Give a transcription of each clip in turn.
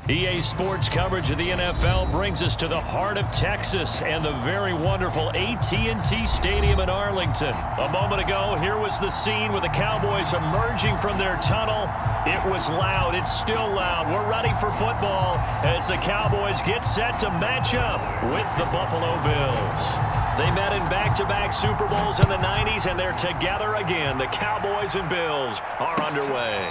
EA Sports coverage of the NFL brings us to the heart of Texas and the very wonderful AT&T Stadium in Arlington. A moment ago, here was the scene with the Cowboys emerging from their tunnel. It was loud. It's still loud. We're ready for football as the Cowboys get set to match up with the Buffalo Bills. They met in back-to-back Super Bowls in the 90s, and they're together again. The Cowboys and Bills are underway.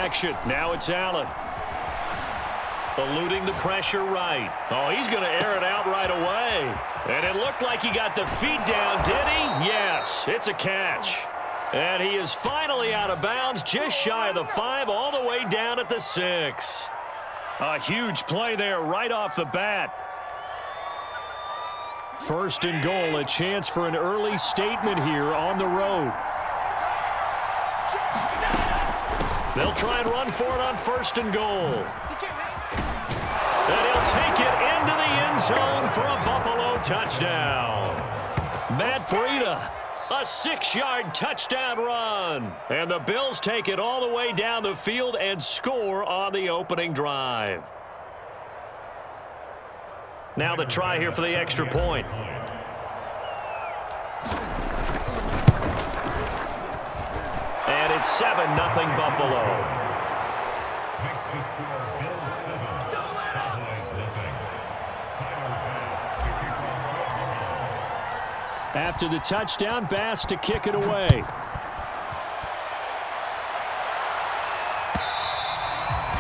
direction. Now it's Allen. Eluding the pressure right. Oh, he's going to air it out right away. And it looked like he got the feet down, did he? Yes, it's a catch. And he is finally out of bounds, just shy of the 5, all the way down at the 6. A huge play there right off the bat. First and goal, a chance for an early statement here on the road. They'll try and run for it on first and goal. And he'll take it into the end zone for a Buffalo touchdown. Matt Breida, a 6-yard touchdown run. And the Bills take it all the way down the field and score on the opening drive. Now the try here for the extra point. And it's 7-0 Buffalo. After the touchdown, Bass to kick it away.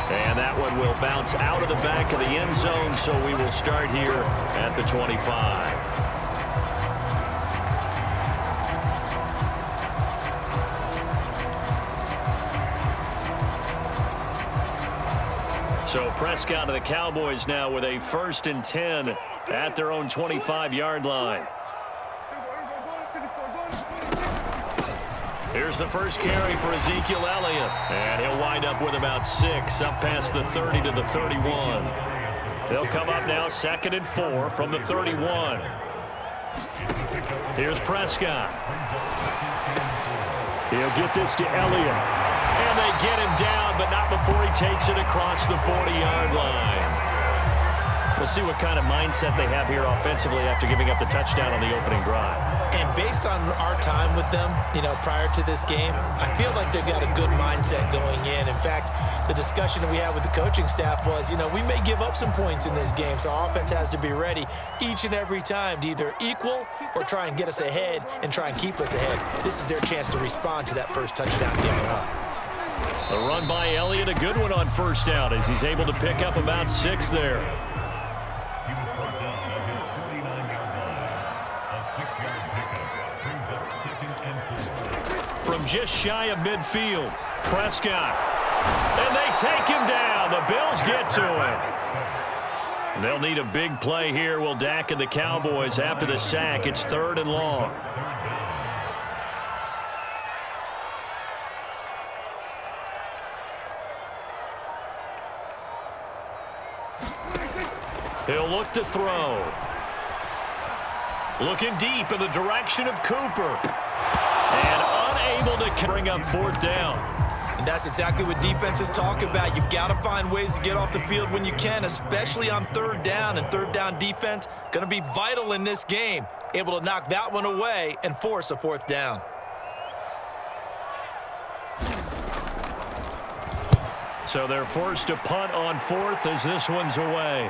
And that one will bounce out of the back of the end zone, so we will start here at the 25. So Prescott of the Cowboys now with a 1st and 10 at their own 25-yard line. Here's the first carry for Ezekiel Elliott. And he'll wind up with about 6 up past the 30 to the 31. They'll come up now 2nd and 4 from the 31. Here's Prescott. He'll get this to Elliott. And they get him down, but not before he takes it across the 40-yard line. We'll see what kind of mindset they have here offensively after giving up the touchdown on the opening drive. And based on our time with them, prior to this game, I feel like they've got a good mindset going in. In fact, the discussion that we had with the coaching staff was, we may give up some points in this game, so our offense has to be ready each and every time to either equal or try and get us ahead and try and keep us ahead. This is their chance to respond to that first touchdown given up. A run by Elliott, a good one on first down as he's able to pick up about 6 there. From just shy of midfield, Prescott. And they take him down. The Bills get to him. They'll need a big play here, will Dak and the Cowboys after the sack. It's 3rd and long. He'll look to throw. Looking deep in the direction of Cooper. And unable to bring up 4th down. And that's exactly what defenses talk about. You've got to find ways to get off the field when you can, especially on 3rd down. And 3rd down defense going to be vital in this game. Able to knock that one away and force a 4th down. So they're forced to punt on 4th as this one's away.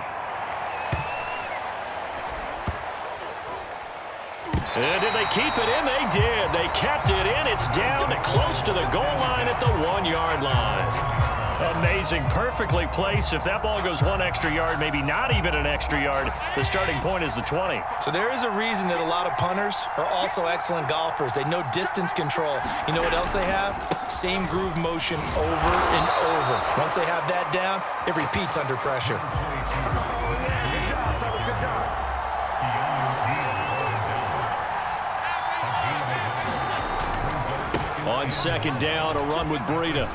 And did they keep it in? They did. They kept it in. It's down close to the goal line at the 1-yard line. Amazing. Perfectly placed. If that ball goes 1 extra yard, maybe not even an extra yard, the starting point is the 20. So there is a reason that a lot of punters are also excellent golfers. They know distance control. You know what else they have? Same groove motion over and over. Once they have that down, it repeats under pressure. On 2nd down, a run with Breida.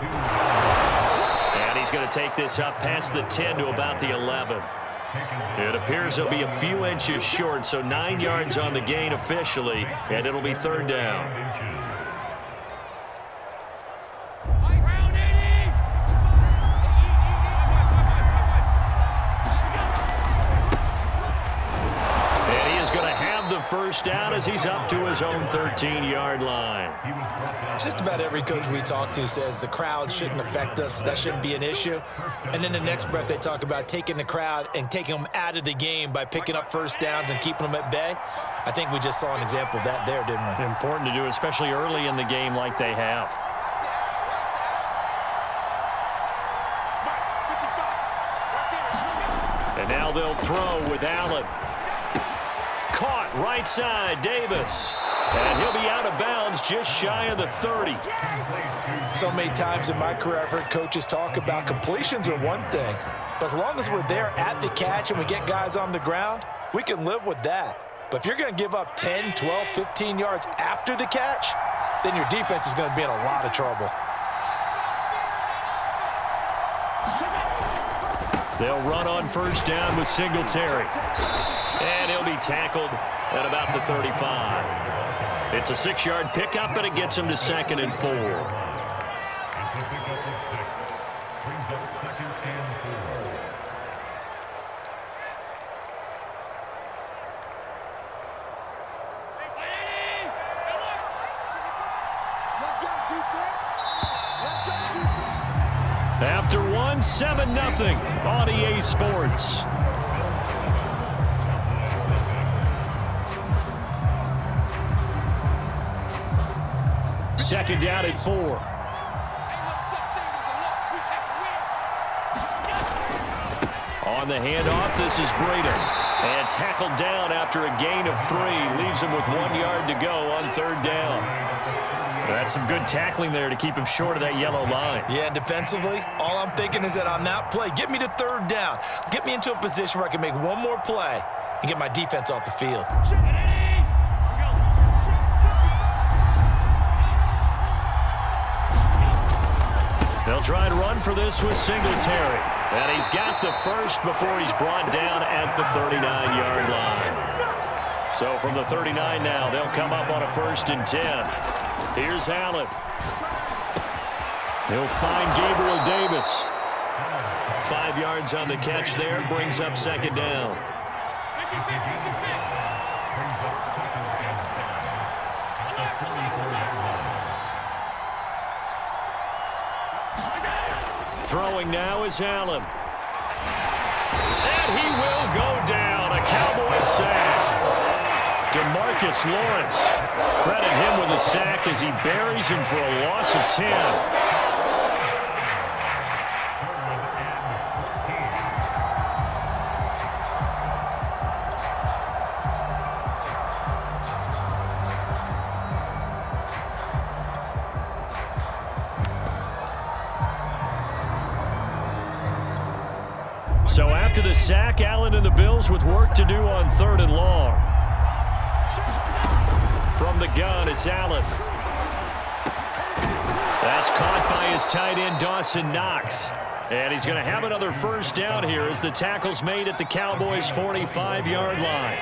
And he's going to take this up past the 10 to about the 11. It appears he'll be a few inches short, so 9 yards on the gain officially, and it'll be 3rd down. First down as he's up to his own 13-yard line. Just about every coach we talk to says the crowd shouldn't affect us. That shouldn't be an issue. And then the next breath they talk about taking the crowd and taking them out of the game by picking up first downs and keeping them at bay. I think we just saw an example of that there, didn't we? Important to do, especially early in the game like they have. Now they'll throw with Allen. Caught right side, Davis. And he'll be out of bounds just shy of the 30. So many times in my career, I've heard coaches talk about completions are one thing. But as long as we're there at the catch and we get guys on the ground, we can live with that. But if you're going to give up 10, 12, 15 yards after the catch, then your defense is going to be in a lot of trouble. They'll run on first down with Singletary. And he'll be tackled at about the 35. It's a 6-yard pickup, and it gets him to 2nd and 4. After one, 7-0 on EA Sports. Second down at 4. On the handoff, this is Braden. And tackled down after a gain of 3. Leaves him with 1 yard to go on 3rd down. That's some good tackling there to keep him short of that yellow line. Yeah, defensively, all I'm thinking is that on that play, get me to 3rd down. Get me into a position where I can make one more play and get my defense off the field. They'll try and run for this with Singletary. And he's got the first before he's brought down at the 39-yard line. So from the 39 now, they'll come up on a 1st and 10. Here's Allen. He'll find Gabriel Davis. 5 yards on the catch there, brings up 2nd down. Throwing now is Allen. And he will go down. A Cowboys sack. DeMarcus Lawrence. Credit him with a sack as he buries him for a loss of 10. So after the sack, Allen and the Bills with work to do on 3rd and long. From the gun, it's Allen. That's caught by his tight end, Dawson Knox. And he's going to have another 1st down here as the tackle's made at the Cowboys' 45-yard line.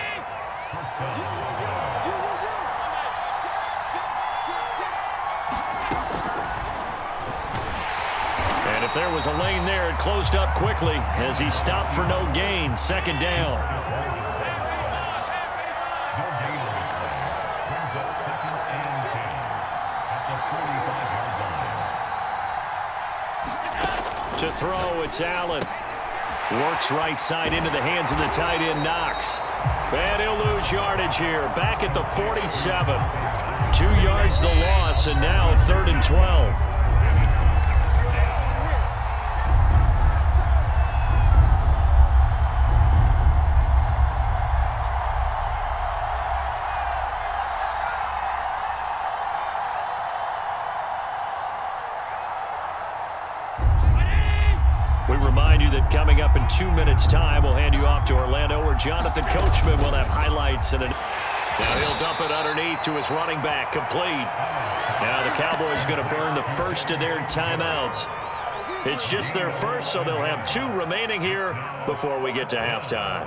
And if there was a lane there, it closed up quickly as he stopped for no gain. 2nd down. To throw, it's Allen. Works right side into the hands of the tight end, Knox. And he'll lose yardage here. Back at the 47. 2 yards the loss, and now 3rd and 12. We remind you that coming up in 2 minutes' time, we'll hand you off to Orlando, where Jonathan Coachman will have highlights. And now he'll dump it underneath to his running back, complete. Now the Cowboys going to burn the first of their timeouts. It's just their first, so they'll have 2 remaining here before we get to halftime.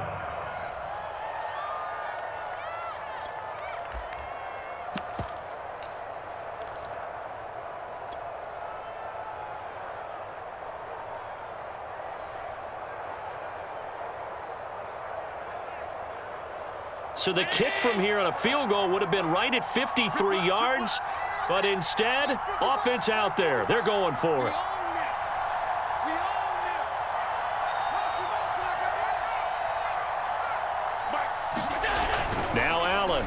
So the kick from here on a field goal would have been right at 53 yards, but instead, offense out there. They're going for it. Now Allen.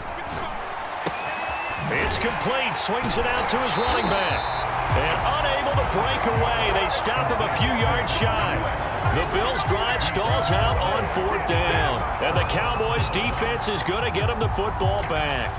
It's complete. Swings it out to his running back. And unable to break away. They stop him a few yards shy. The Bills' drive stalls out on 4th down. And the Cowboys' defense is going to get them the football back.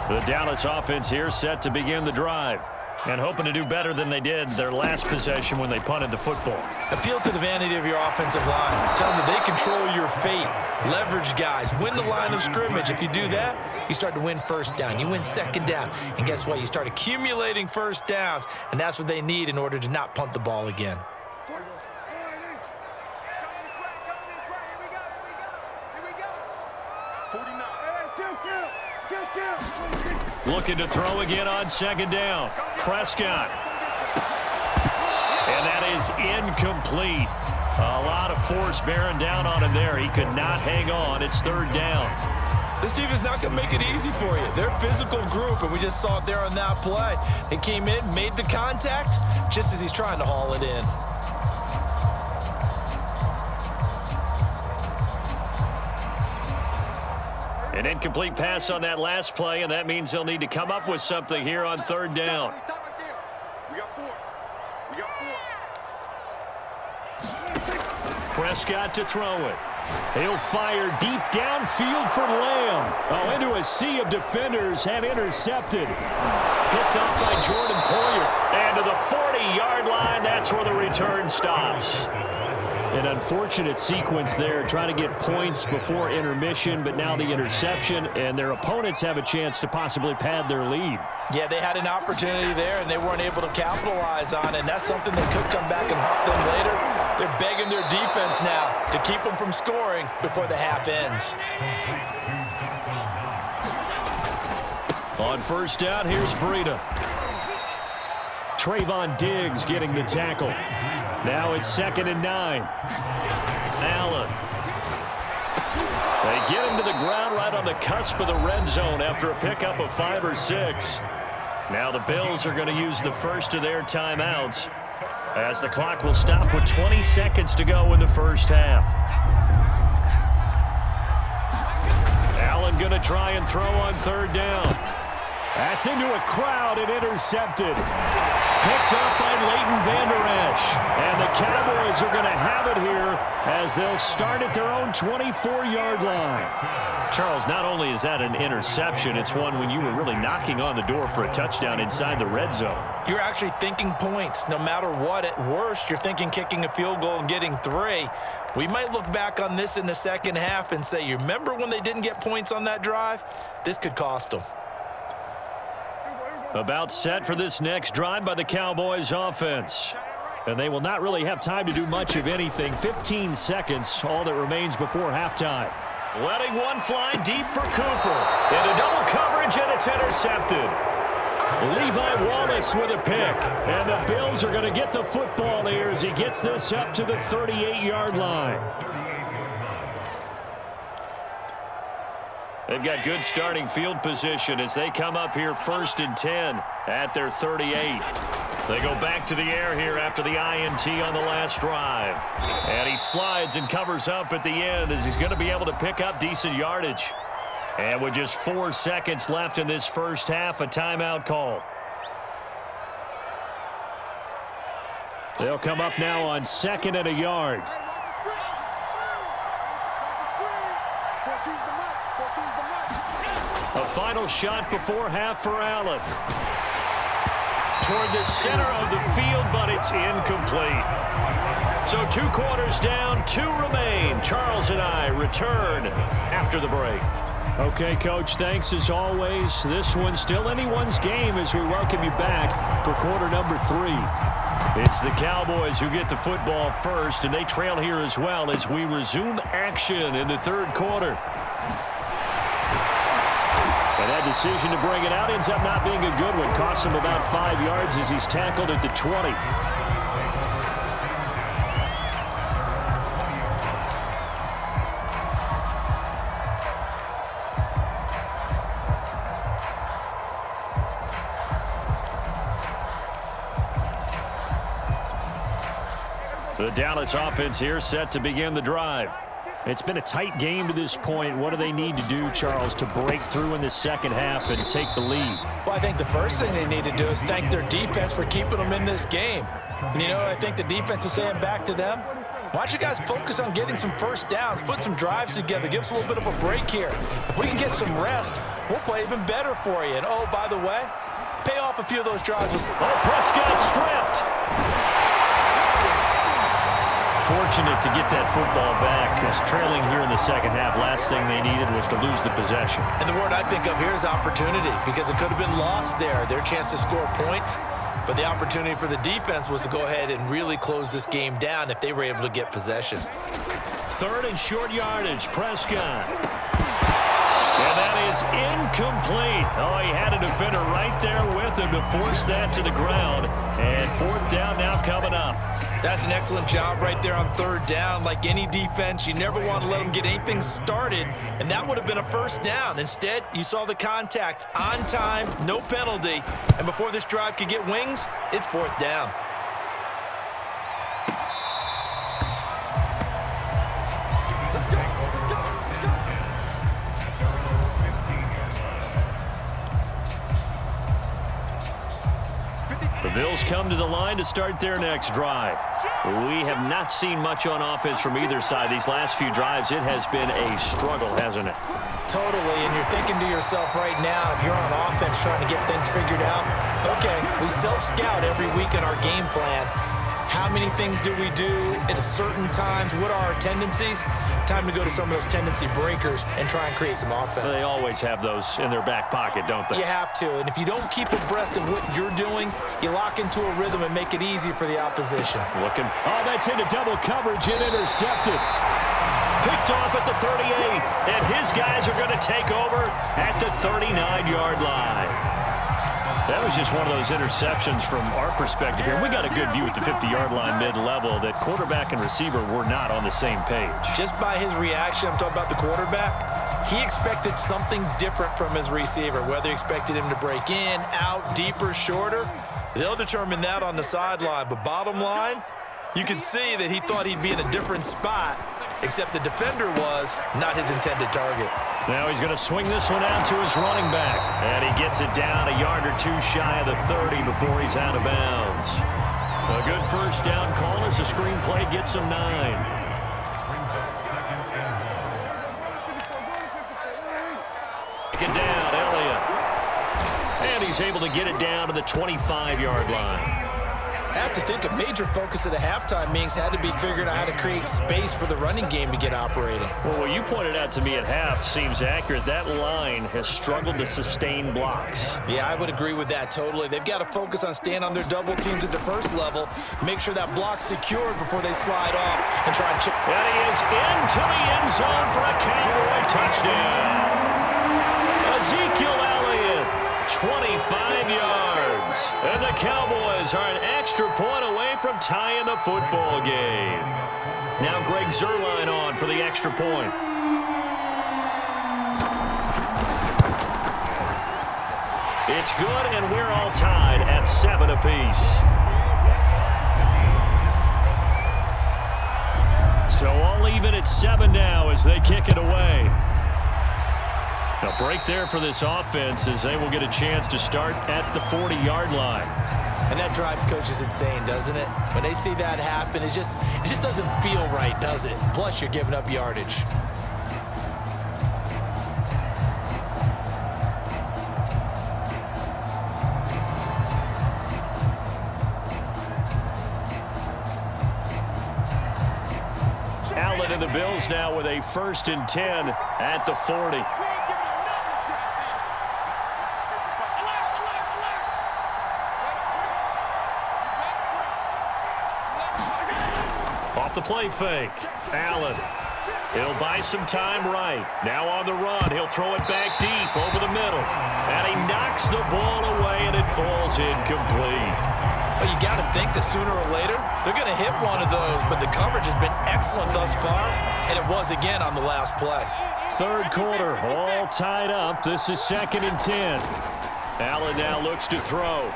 The Dallas offense here set to begin the drive. And hoping to do better than they did their last possession when they punted the football. Appeal to the vanity of your offensive line. Tell them that they control your fate. Leverage guys. Win the line of scrimmage. If you do that, you start to win first down. You win second down. And guess what? You start accumulating first downs. And that's what they need in order to not punt the ball again. Looking to throw again on 2nd down. Prescott. And that is incomplete. A lot of force bearing down on him there. He could not hang on. It's 3rd down. This team is not going to make it easy for you. They're a physical group, and we just saw it there on that play. They came in, made the contact, just as he's trying to haul it in. An incomplete pass on that last play, and that means they'll need to come up with something here on 3rd down. Prescott to throw it. He'll fire deep downfield for Lamb. Oh, into a sea of defenders and intercepted. Picked up by Jordan Poyer. And to the 40-yard line, that's where the return stops. An unfortunate sequence there, trying to get points before intermission, but now the interception, and their opponents have a chance to possibly pad their lead. Yeah, they had an opportunity there, and they weren't able to capitalize on it, and that's something that could come back and haunt them later. They're begging their defense now to keep them from scoring before the half ends. On 1st down, here's Breida. Trayvon Diggs getting the tackle. Now it's 2nd and 9. Allen. They get him to the ground right on the cusp of the red zone after a pickup of 5 or 6. Now the Bills are going to use the first of their timeouts as the clock will stop with 20 seconds to go in the first half. Allen going to try and throw on 3rd down. That's into a crowd and intercepted. Picked up by Leighton Vander Esch. And the Cowboys are going to have it here as they'll start at their own 24-yard line. Charles, not only is that an interception, it's one when you were really knocking on the door for a touchdown inside the red zone. You're actually thinking points. No matter what, at worst, you're thinking kicking a field goal and getting 3. We might look back on this in the second half and say, you remember when they didn't get points on that drive? This could cost them. About set for this next drive by the Cowboys offense. And they will not really have time to do much of anything. 15 seconds, all that remains before halftime. Letting one fly deep for Cooper. Into double coverage, and it's intercepted. Levi Wallace with a pick. And the Bills are going to get the football here as he gets this up to the 38-yard line. They've got good starting field position as they come up here 1st and 10 at their 38. They go back to the air here after the INT on the last drive. And he slides and covers up at the end as he's going to be able to pick up decent yardage. And with just 4 seconds left in this first half, a timeout call. They'll come up now on 2nd and a yard. A final shot before half for Allen. Toward the center of the field, but it's incomplete. So 2 quarters down, 2 remain. Charles and I return after the break. Okay, Coach, thanks as always. This one's still anyone's game as we welcome you back for quarter number 3. It's the Cowboys who get the football first, and they trail here as well as we resume action in the 3rd quarter. And that decision to bring it out ends up not being a good one. Costs him about 5 yards as he's tackled at the 20. The Dallas offense here set to begin the drive. It's been a tight game to this point. What do they need to do, Charles, to break through in the second half and take the lead? Well, I think the first thing they need to do is thank their defense for keeping them in this game. And you know what I think the defense is saying back to them? Why don't you guys focus on getting some first downs, put some drives together, give us a little bit of a break here. If we can get some rest, we'll play even better for you. And, oh, by the way, pay off a few of those drives. Oh, Prescott stripped. Fortunate to get that football back, because trailing here in the second half, last thing they needed was to lose the possession. And the word I think of here is opportunity, because it could have been lost there, their chance to score points. But the opportunity for the defense was to go ahead and really close this game down if they were able to get possession. 3rd and short yardage, Prescott. And that is incomplete. Oh, he had a defender right there with him to force that to the ground. And 4th down now coming up. That's an excellent job right there on 3rd down. Like any defense, you never want to let them get anything started, and that would have been a first down. Instead, you saw the contact on time, no penalty, and before this drive could get wings, it's 4th down. The Bills come to the line to start their next drive. We have not seen much on offense from either side. These last few drives, it has been a struggle, hasn't it? Totally, and you're thinking to yourself right now, if you're on offense trying to get things figured out, okay, we self-scout every week in our game plan. How many things do we do at certain times? What are our tendencies? Time to go to some of those tendency breakers and try and create some offense. They always have those in their back pocket, don't they? You have to, and if you don't keep abreast of what you're doing, you lock into a rhythm and make it easy for the opposition. Looking. Oh, that's into double coverage and intercepted. Picked off at the 38, and his guys are going to take over at the 39-yard line. That was just one of those interceptions from our perspective here. We got a good view at the 50-yard line mid-level that quarterback and receiver were not on the same page. Just by his reaction, I'm talking about the quarterback, he expected something different from his receiver, whether he expected him to break in, out, deeper, shorter. They'll determine that on the sideline. But bottom line, you can see that he thought he'd be in a different spot, except the defender was not his intended target. Now he's going to swing this one out to his running back. And he gets it down a yard or two shy of the 30 before he's out of bounds. A good first down call as the screenplay gets him 9. Get down, Elliott. And he's able to get it down to the 25-yard line. I have to think a major focus of the halftime meetings had to be figuring out how to create space for the running game to get operating. Well, what you pointed out to me at half seems accurate. That line has struggled to sustain blocks. Yeah, I would agree with that totally. They've got to focus on staying on their double teams at the first level, make sure that block's secured before they slide off and try and chip. And he is into the end zone for a Cowboy touchdown. Ezekiel Elliott, 25 yards. And the Cowboys are an extra point away from tying the football game. Now Greg Zuerlein on for the extra point. It's good, and we're all tied at 7 apiece. So all even at 7 now as they kick it away. A break there for this offense as they will get a chance to start at the 40-yard line. And that drives coaches insane, doesn't it? When they see that happen, it just doesn't feel right, does it? Plus, you're giving up yardage. Allen and the Bills now with a 1st and 10 at the 40. Off the play fake. Allen. He'll buy some time right. Now on the run. He'll throw it back deep over the middle. And he knocks the ball away, and it falls incomplete. Well, you got to think that sooner or later, they're going to hit one of those. But the coverage has been excellent thus far, and it was again on the last play. 3rd quarter, all tied up. This is 2nd and 10. Allen now looks to throw.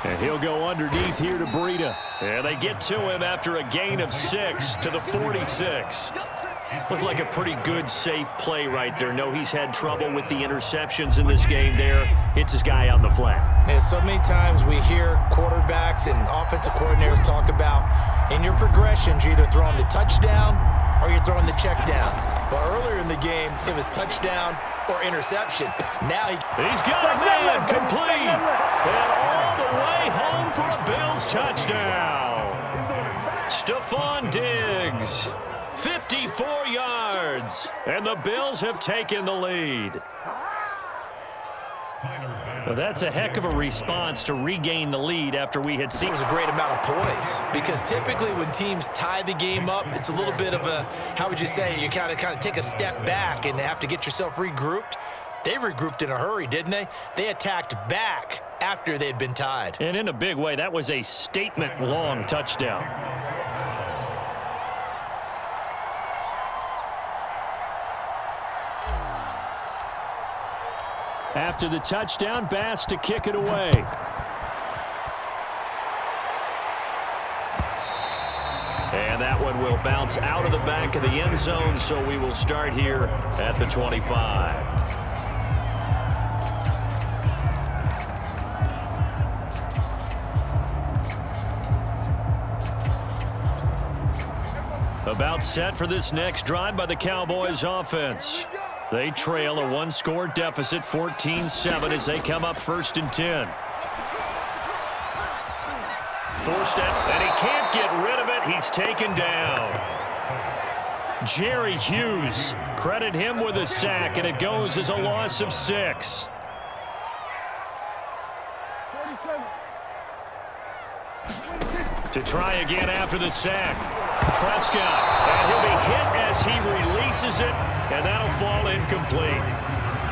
And he'll go underneath here to Breida. And they get to him after a gain of 6 to the 46. Looked like a pretty good, safe play right there. No, he's had trouble with the interceptions in this game there. Hits his guy out in the flat. Yeah, so many times we hear quarterbacks and offensive coordinators talk about in your progressions, you're either throwing the touchdown or you're throwing the check down. But earlier in the game, it was touchdown or interception. Now he's got a man complete. And all the way home for a Bills touchdown. Stephon Diggs. 54 yards, and the Bills have taken the lead. Well, that's a heck of a response to regain the lead after we had seen. It was a great amount of poise because typically when teams tie the game up, it's a little bit of a, how would you say, you kind of take a step back and have to get yourself regrouped. They regrouped in a hurry, didn't they? They attacked back after they'd been tied. And in a big way, that was a statement-long touchdown. After the touchdown, Bass to kick it away. And that one will bounce out of the back of the end zone, so we will start here at the 25. About set for this next drive by the Cowboys offense. They trail a one-score deficit, 14-7, as they come up 1st and 10. Forced out, and he can't get rid of it. He's taken down. Jerry Hughes, credit him with a sack, and it goes as a loss of 6. To try again after the sack. Prescott, and he'll be hit as he releases it, and that'll fall incomplete.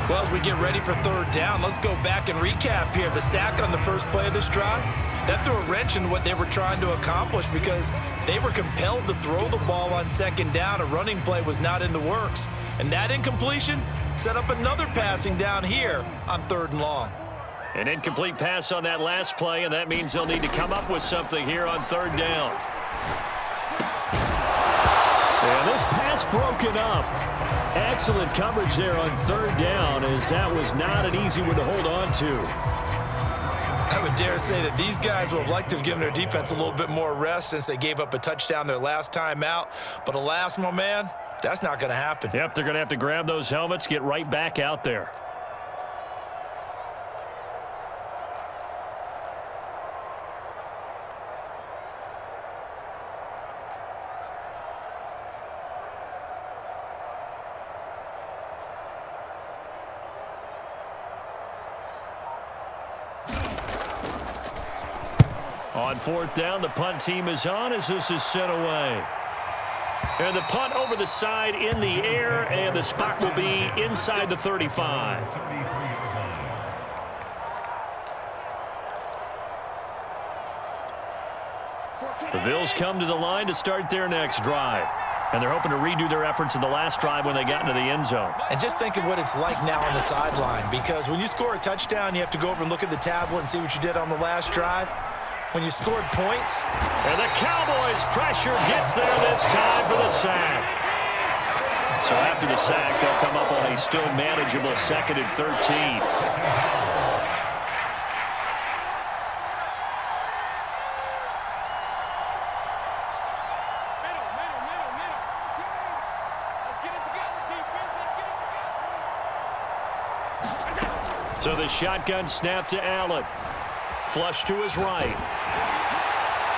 Well, as we get ready for 3rd down, let's go back and recap here. The sack on the first play of this drive, that threw a wrench in what they were trying to accomplish because they were compelled to throw the ball on 2nd down. A running play was not in the works, and that incompletion set up another passing down here on 3rd and long. An incomplete pass on that last play, and that means they'll need to come up with something here on 3rd down. And this pass broken up. Excellent coverage there on 3rd down, as that was not an easy one to hold on to. I would dare say that these guys would have liked to have given their defense a little bit more rest since they gave up a touchdown their last time out. But alas, my man, that's not going to happen. Yep, they're going to have to grab those helmets, get right back out there. On 4th down, the punt team is on as this is sent away. And the punt over the side in the air, and the spot will be inside the 35. The Bills come to the line to start their next drive. And they're hoping to redo their efforts in the last drive when they got into the end zone. And just think of what it's like now on the sideline, because when you score a touchdown, you have to go over and look at the tablet and see what you did on the last drive. When you scored points. And the Cowboys' pressure gets there this time for the sack. So after the sack, they'll come up on a still manageable 2nd and 13. So the shotgun snap to Allen. Flush to his right.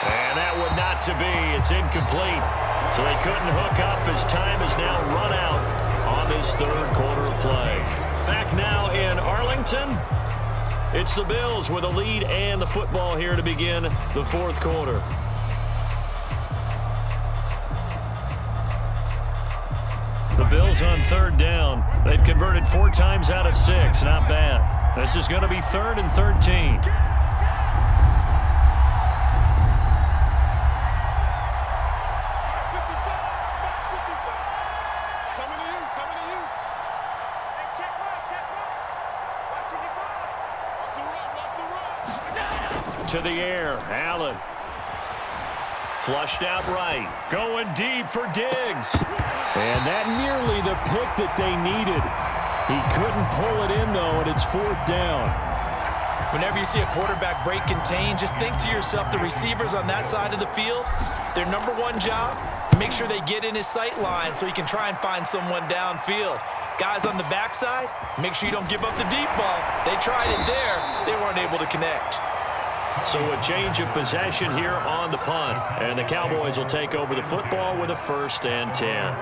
And that would not to be. It's incomplete. So they couldn't hook up as time is now run out on this 3rd quarter of play. Back now in Arlington. It's the Bills with a lead and the football here to begin the 4th quarter. The Bills on 3rd down. They've converted 4 times out of 6. Not bad. This is going to be 3rd and 13. To the air, Allen. Flushed out right. Going deep for Diggs. And that nearly the pick that they needed. He couldn't pull it in, though, and it's 4th down. Whenever you see a quarterback break contain, just think to yourself, the receivers on that side of the field, their number one job, make sure they get in his sight line so he can try and find someone downfield. Guys on the backside, make sure you don't give up the deep ball. They tried it there. They weren't able to connect. So a change of possession here on the punt. And the Cowboys will take over the football with a 1st and 10.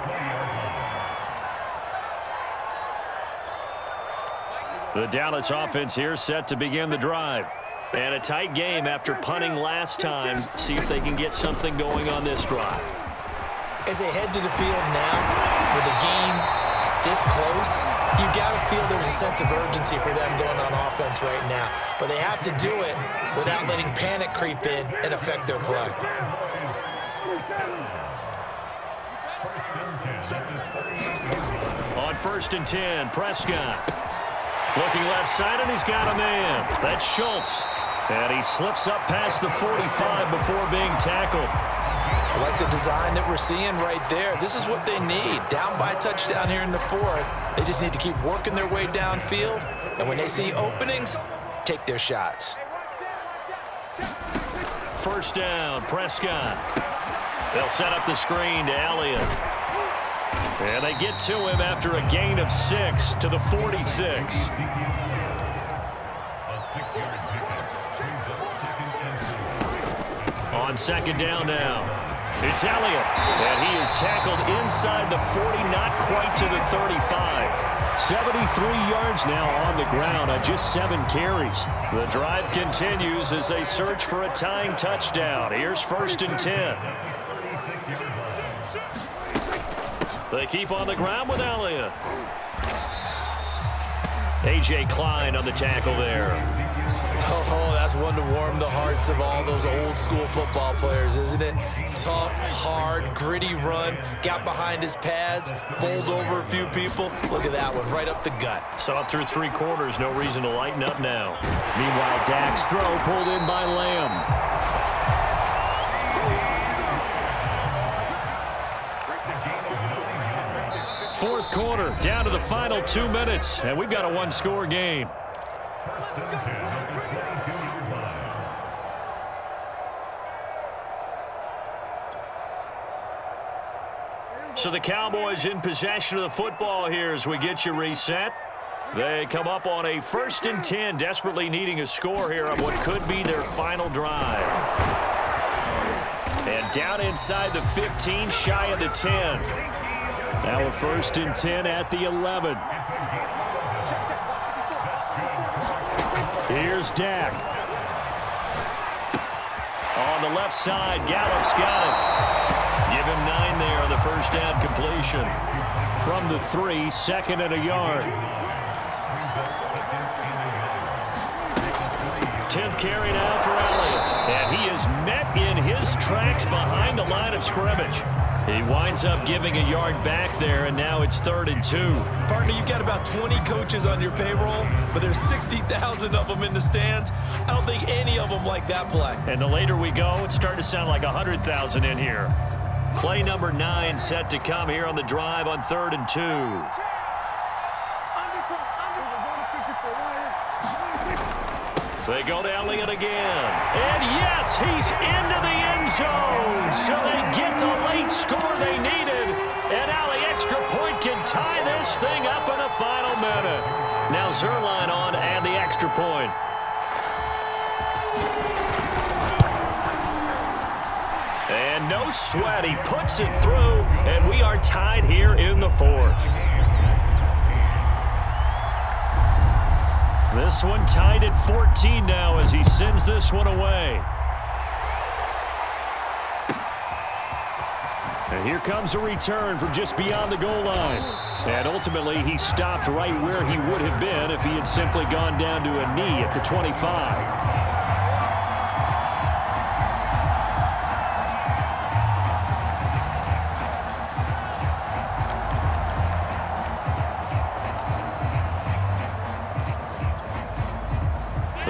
The Dallas offense here set to begin the drive. And a tight game after punting last time. See if they can get something going on this drive. As they head to the field now, with the game this close, you got to feel there's a sense of urgency for them going on offense right now. But they have to do it without letting panic creep in and affect their play. On 1st and 10, Prescott. Looking left side, and he's got a man. That's Schultz. And he slips up past the 45 before being tackled. I like the design that we're seeing right there. This is what they need. Down by a touchdown here in the 4th. They just need to keep working their way downfield. And when they see openings, take their shots. 1st down, Prescott. They'll set up the screen to Elliott. And they get to him after a gain of 6 to the 46. On 2nd down now, it's Elliott. And he is tackled inside the 40, not quite to the 35. 73 yards now on the ground on just 7 carries. The drive continues as they search for a tying touchdown. Here's 1st and 10. They keep on the ground with Elliott. A.J. Klein on the tackle there. Oh, that's one to warm the hearts of all those old school football players, isn't it? Tough, hard, gritty run. Got behind his pads, bowled over a few people. Look at that one, right up the gut. Saw it through 3 quarters. No reason to lighten up now. Meanwhile, Dak's throw pulled in by Lamb. Fourth quarter, down to the final 2 minutes, and we've got a 1-score game. So the Cowboys in possession of the football here as we get you reset. They come up on a 1st and 10, desperately needing a score here on what could be their final drive. And down inside the 15, shy of the 10. Now a 1st and 10 at the 11. Here's Dak. On the left side, Gallup's got it. Give him 9 there on the 1st down completion. From the 3, 2nd and a yard. 10th carry now for Elliott. And he is met in his tracks behind the line of scrimmage. He winds up giving a yard back there, and now it's 3rd and 2. Partner, you've got about 20 coaches on your payroll, but there's 60,000 of them in the stands. I don't think any of them like that play. And the later we go, it's starting to sound like 100,000 in here. Play number 9 set to come here on the drive on 3rd and 2. They go to Elliott again. And yes, he's into the end zone. So they get the late score they needed. And now the extra point can tie this thing up in the final minute. Now Zerline on and the extra point. And no sweat. He puts it through. And we are tied here in the 4th. This one tied at 14 now as he sends this one away. And here comes a return from just beyond the goal line. And ultimately, he stopped right where he would have been if he had simply gone down to a knee at the 25.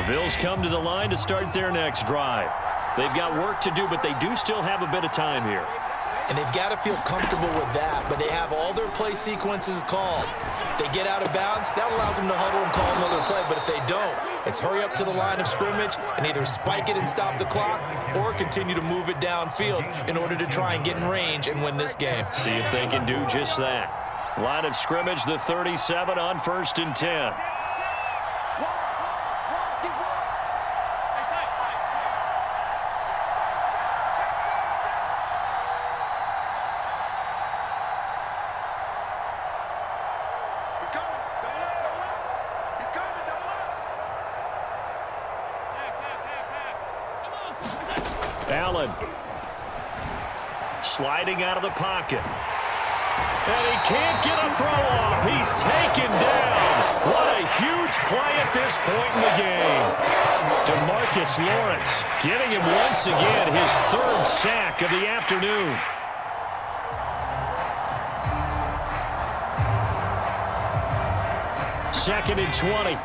Bills come to the line to start their next drive. They've got work to do, but they do still have a bit of time here. And they've got to feel comfortable with that, but they have all their play sequences called. If they get out of bounds, that allows them to huddle and call another play, but if they don't, it's hurry up to the line of scrimmage and either spike it and stop the clock or continue to move it downfield in order to try and get in range and win this game. See if they can do just that. Line of scrimmage, the 37 on 1st and 10. Allen sliding out of the pocket. And he can't get a throw off. He's taken down. What a huge play at this point in the game. DeMarcus Lawrence getting him once again his 3rd sack of the afternoon. Second and 20.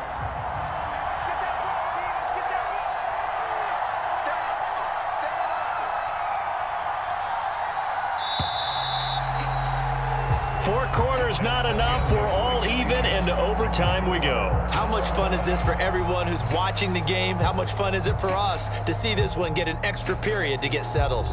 Four quarters not enough. We're all even, and to overtime we go. How much fun is this for everyone who's watching the game? How much fun is it for us to see this one get an extra period to get settled?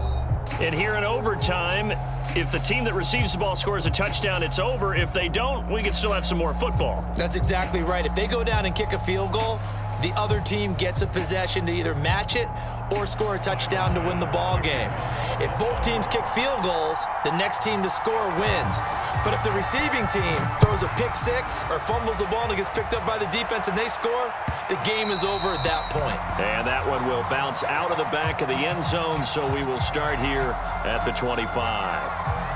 And here in overtime, if the team that receives the ball scores a touchdown, it's over. If they don't, we can still have some more football. That's exactly right. If they go down and kick a field goal, the other team gets a possession to either match it or score a touchdown to win the ball game. If both teams kick field goals, the next team to score wins. But if the receiving team throws a pick six or fumbles the ball and it gets picked up by the defense and they score, the game is over at that point. And that one will bounce out of the back of the end zone, so we will start here at the 25.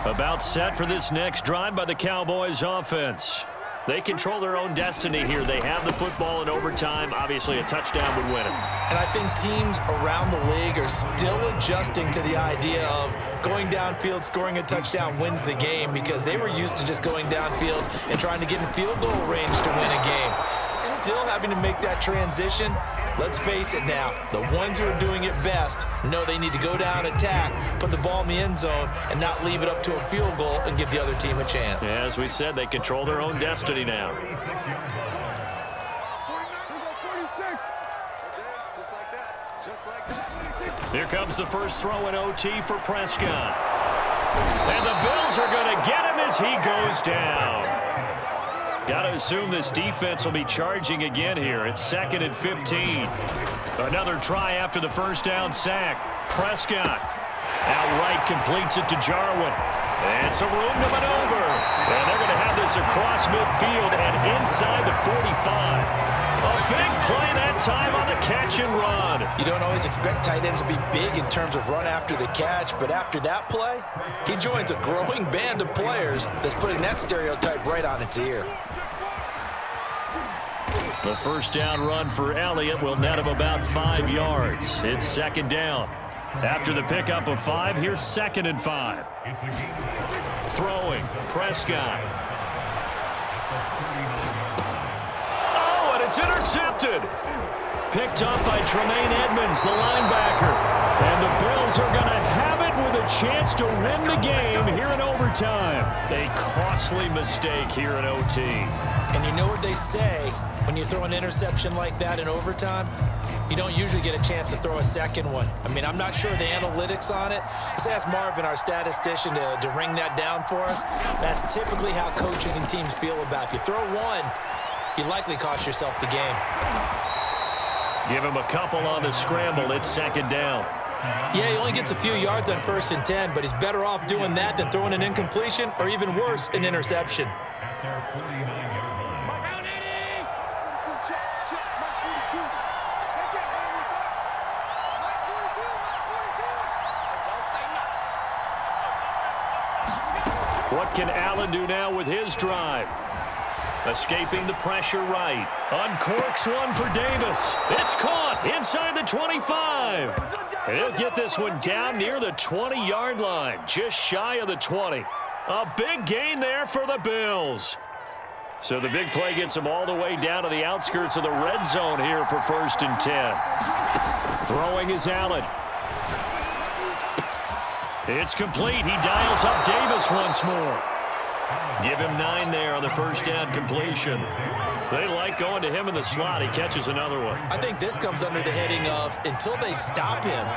About set for this next drive by the Cowboys offense. They control their own destiny here. They have the football in overtime. Obviously, a touchdown would win it. And I think teams around the league are still adjusting to the idea of going downfield, scoring a touchdown wins the game, because they were used to just going downfield and trying to get in field goal range to win a game. Still having to make that transition. Let's face it now, the ones who are doing it best know they need to go down, attack, put the ball in the end zone, and not leave it up to a field goal and give the other team a chance. Yeah, as we said, they control their own destiny now. Here comes the first throw in OT for Prescott. And the Bills are going to get him as he goes down. Got to assume this defense will be charging again here. It's 2nd and 15. Another try after the first down sack. Prescott outright completes it to Jarwin. And some room to maneuver. And they're going to have this across midfield and inside the 45. A big play that time on the catch and run. You don't always expect tight ends to be big in terms of run after the catch, but after that play, he joins a growing band of players that's putting that stereotype right on its ear. The first down run for Elliott will net him about 5 yards. It's 2nd down. After the pickup of 5, here's 2nd and 5. Throwing, Prescott. Oh, and it's intercepted. Picked up by Tremaine Edmonds, the linebacker. And the Bills are going to have it with a chance to win the game here in overtime. A costly mistake here in OT. And you know what they say, when you throw an interception like that in overtime, you don't usually get a chance to throw a second one. I mean, I'm not sure the analytics on it. Let's ask Marvin, our statistician, to ring that down for us. That's typically how coaches and teams feel about it. If you throw one, you likely cost yourself the game. Give him a couple on the scramble. It's 2nd down. Yeah, he only gets a few yards on 1st and 10, but he's better off doing that than throwing an incompletion or, even worse, an interception. What can Allen do now with his drive? Escaping the pressure right. Uncorks one for Davis. It's caught inside the 25. And he'll get this one down near the 20-yard line, just shy of the 20. A big gain there for the Bills. So the big play gets them all the way down to the outskirts of the red zone here for 1st and 10. Throwing is Allen. It's complete. He dials up Davis once more. Give him 9 there on the first down completion. They like going to him in the slot. He catches another one. I think this comes under the heading of until they stop him,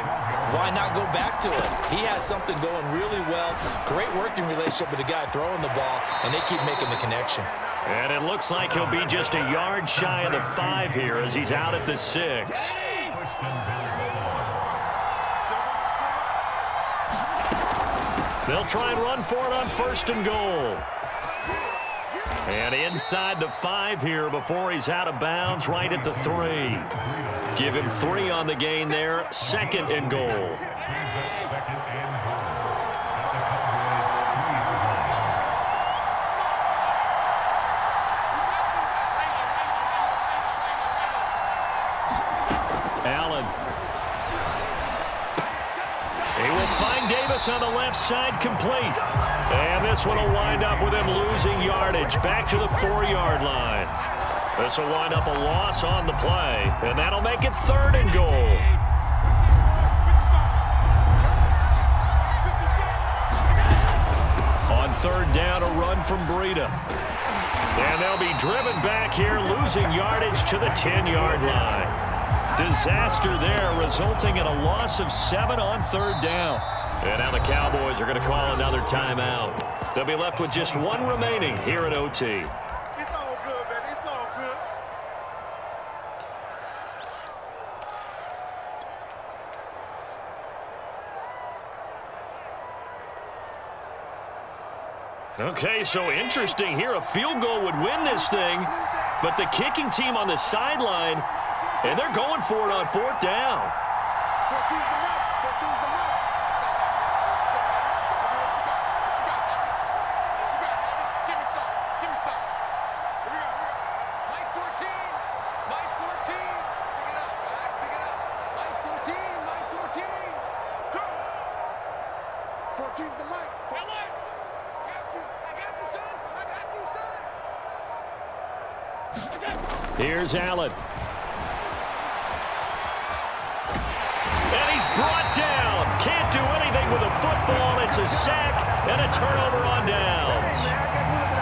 why not go back to it? He has something going really well. Great working relationship with the guy throwing the ball, and they keep making the connection. And it looks like he'll be just a yard shy of the 5 here as he's out at the 6. They'll try and run for it on 1st and goal. And inside the 5 here before he's out of bounds, right at the 3. Give him 3 on the gain there, 2nd and goal. Allen. He will find Davis on the left side, complete. And this one will wind up with him losing yardage back to the 4-yard line. This will wind up a loss on the play, and that'll make it 3rd and goal. On 3rd down, a run from Breida. And they'll be driven back here, losing yardage to the 10-yard line. Disaster there, resulting in a loss of 7 on 3rd down. And now the Cowboys are going to call another timeout. They'll be left with just 1 remaining here at OT. It's all good, baby. It's all good. Okay, so interesting here. A field goal would win this thing, but the kicking team on the sideline, and they're going for it on 4th down. 14's the mark. 14's the mark. Here's Allen. And he's brought down. Can't do anything with a football. It's a sack and a turnover on downs.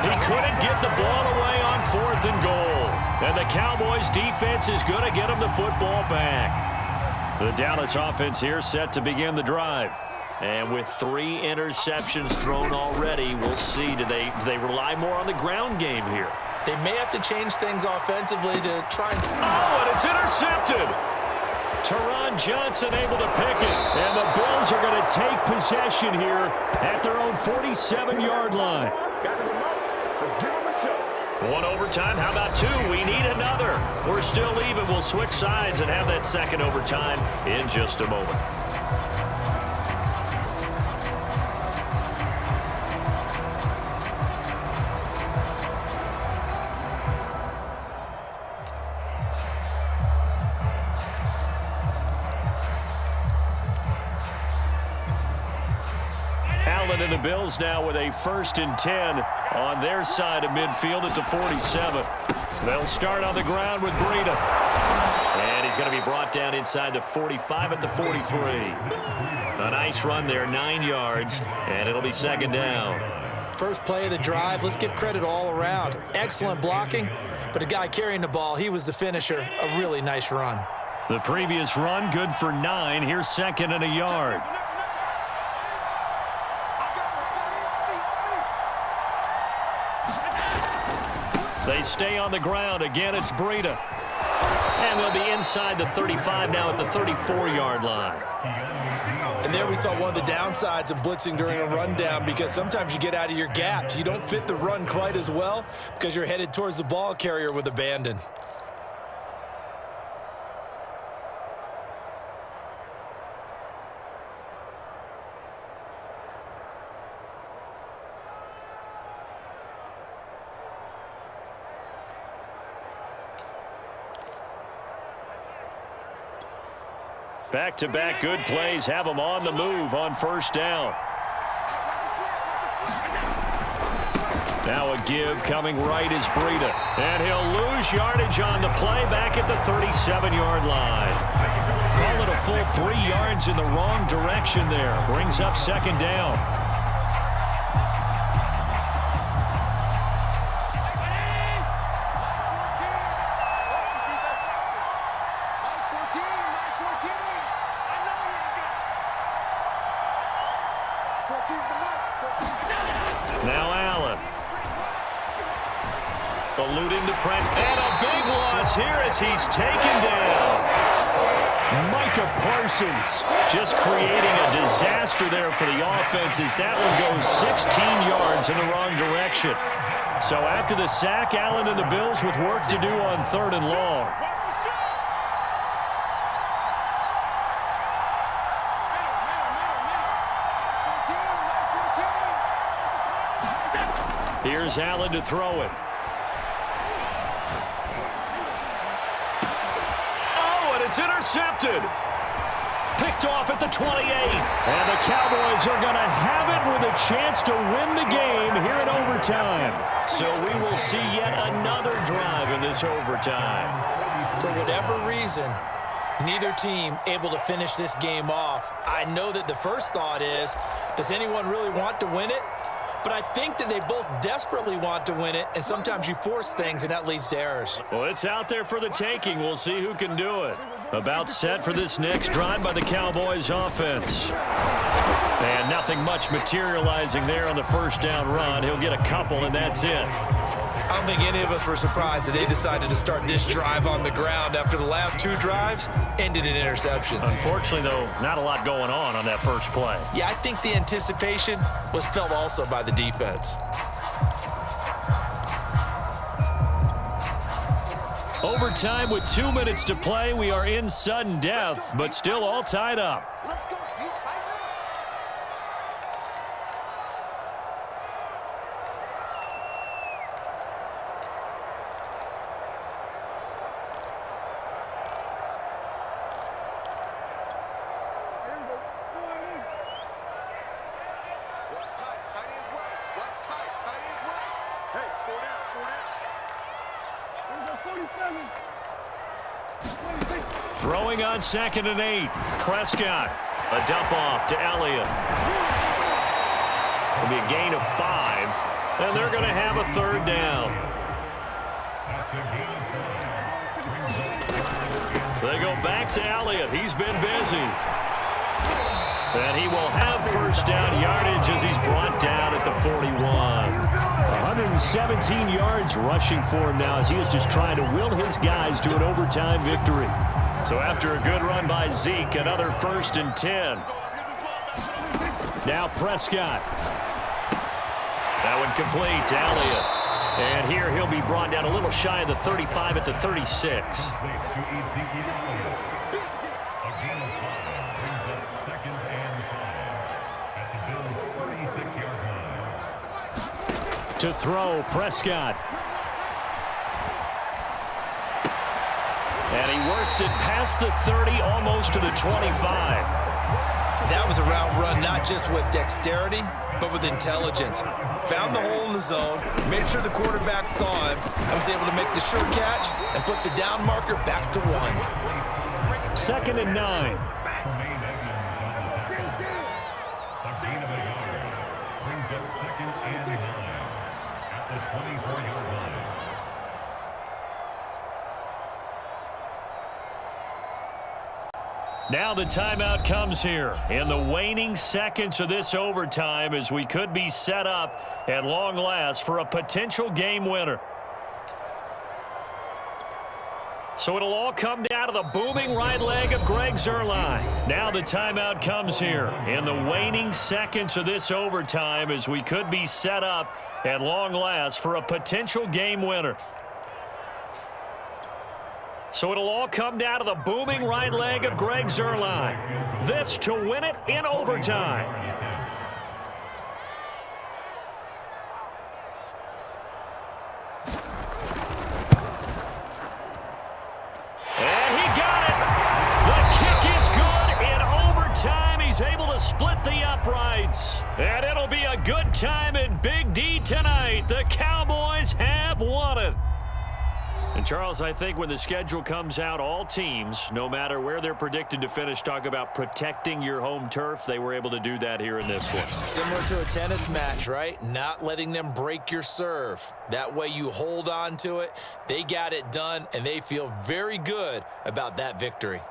He couldn't get the ball away on 4th and goal. And the Cowboys defense is going to get him the football back. The Dallas offense here set to begin the drive. And with 3 interceptions thrown already, we'll see. Do they rely more on the ground game here? They may have to change things offensively to try and... Oh, and it's intercepted. Teron Johnson able to pick it. And the Bills are going to take possession here at their own 47-yard line. One overtime. How about 2? We need another. We're still even. We'll switch sides and have that second overtime in just a moment. And the Bills now with a 1st and 10 on their side of midfield at the 47. They'll start on the ground with Breida. And he's going to be brought down inside the 45 at the 43. A nice run there, 9 yards, and it'll be 2nd down. First play of the drive, let's give credit all around. Excellent blocking, but the guy carrying the ball, he was the finisher. A really nice run. The previous run, good for 9. Here's 2nd and a yard. They stay on the ground. Again, it's Breida. And they'll be inside the 35 now at the 34-yard line. And there we saw one of the downsides of blitzing during a rundown, because sometimes you get out of your gaps. You don't fit the run quite as well because you're headed towards the ball carrier with abandon. Back-to-back good plays have them on the move on 1st down. Now a give coming right is Breida. And he'll lose yardage on the play back at the 37-yard line. Call it a full 3 yards in the wrong direction there. Brings up second down. Now Allen. Eluding the press. And a big loss here as he's taken down. Micah Parsons just creating a disaster there for the offense as that one goes 16 yards in the wrong direction. So after the sack, Allen and the Bills with work to do on 3rd and long. Here's Allen to throw it. Oh, and it's intercepted. Picked off at the 28. And the Cowboys are going to have it with a chance to win the game here in overtime. So we will see yet another drive in this overtime. For whatever reason, neither team able to finish this game off. I know that the first thought is, does anyone really want to win it? But I think that they both desperately want to win it, and sometimes you force things, and that leads to errors. Well, it's out there for the taking. We'll see who can do it. About set for this next drive by the Cowboys offense. And nothing much materializing there on the first down run. He'll get a couple, and that's it. I don't think any of us were surprised that they decided to start this drive on the ground after the last 2 drives ended in interceptions. Unfortunately, though, not a lot going on that first play. Yeah, I think the anticipation was felt also by the defense. Overtime with 2 minutes to play. We are in sudden death, but still all tied up. Let's go. You tighten up. What's tight? Tight as well. What's tight? Tight as well. Hey, 4 down, 4 down. Throwing on 2nd and 8. Prescott. A dump off to Elliott. It'll be a gain of 5. And they're going to have a 3rd down. They go back to Elliott. He's been busy. And he will have first down yardage as he's brought down at the 41. 117 yards rushing for him now as he is just trying to will his guys to an overtime victory. So after a good run by Zeke, another 1st and 10. Now Prescott. That one complete to Elliott. And here he'll be brought down a little shy of the 35 at the 36. To throw, Prescott. And he works it past the 30, almost to the 25. That was a route run not just with dexterity, but with intelligence. Found the hole in the zone, made sure the quarterback saw him, and was able to make the sure catch and flip the down marker back to 1. 2nd and 9. Now the timeout comes here in the waning seconds of this overtime as we could be set up at long last for a potential game winner. So it'll all come down to the booming right leg of Greg Zuerlein. Now the timeout comes here in the waning seconds of this overtime as we could be set up at long last for a potential game winner. So it'll all come down to the booming right leg of Greg Zuerlein. This to win it in overtime. And he got it. The kick is good in overtime. He's able to split the uprights. And it'll It'll be a good time in Big D tonight. The Cowboys have won it. And, Charles, I think when the schedule comes out, all teams, no matter where they're predicted to finish, talk about protecting your home turf. They were able to do that here in this one. Similar to a tennis match, right? Not letting them break your serve. That way you hold on to it. They got it done, and they feel very good about that victory.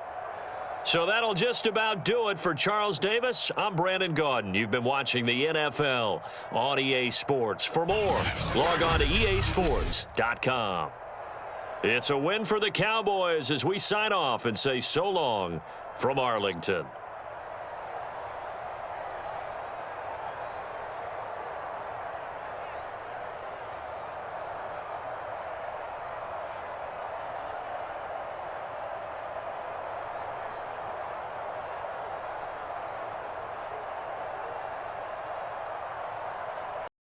So that'll just about do it for Charles Davis. I'm Brandon Gaudin. You've been watching the NFL on EA Sports. For more, log on to easports.com. It's a win for the Cowboys as we sign off and say so long from Arlington.